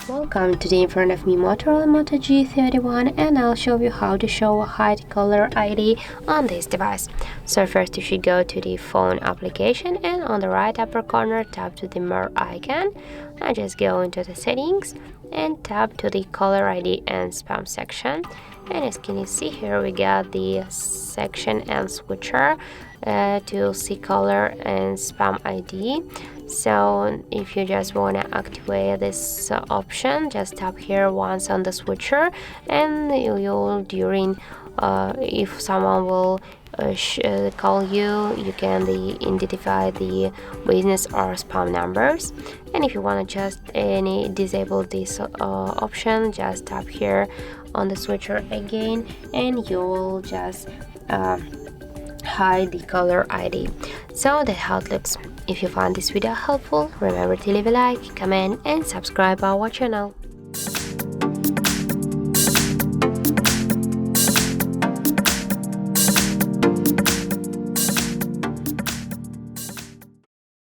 Welcome. Today in front of me Motorola Moto G31, and I'll show you how to show a hide color ID on this device. So first you should go to the phone application, and on the right upper corner tap to the more icon and just go into the settings and tap to the color ID and spam section. And as can you see here, we got the section and switcher to see color and spam ID. So if you just want to activate this option, just tap here once on the switcher, and you'll during if someone will call you, you can identify the business or spam numbers. And if you want to just disable this option, just tap here on the switcher again, and you will just hide the color ID. So that's how it looks. If you found this video helpful, remember to leave a like, comment and subscribe our channel.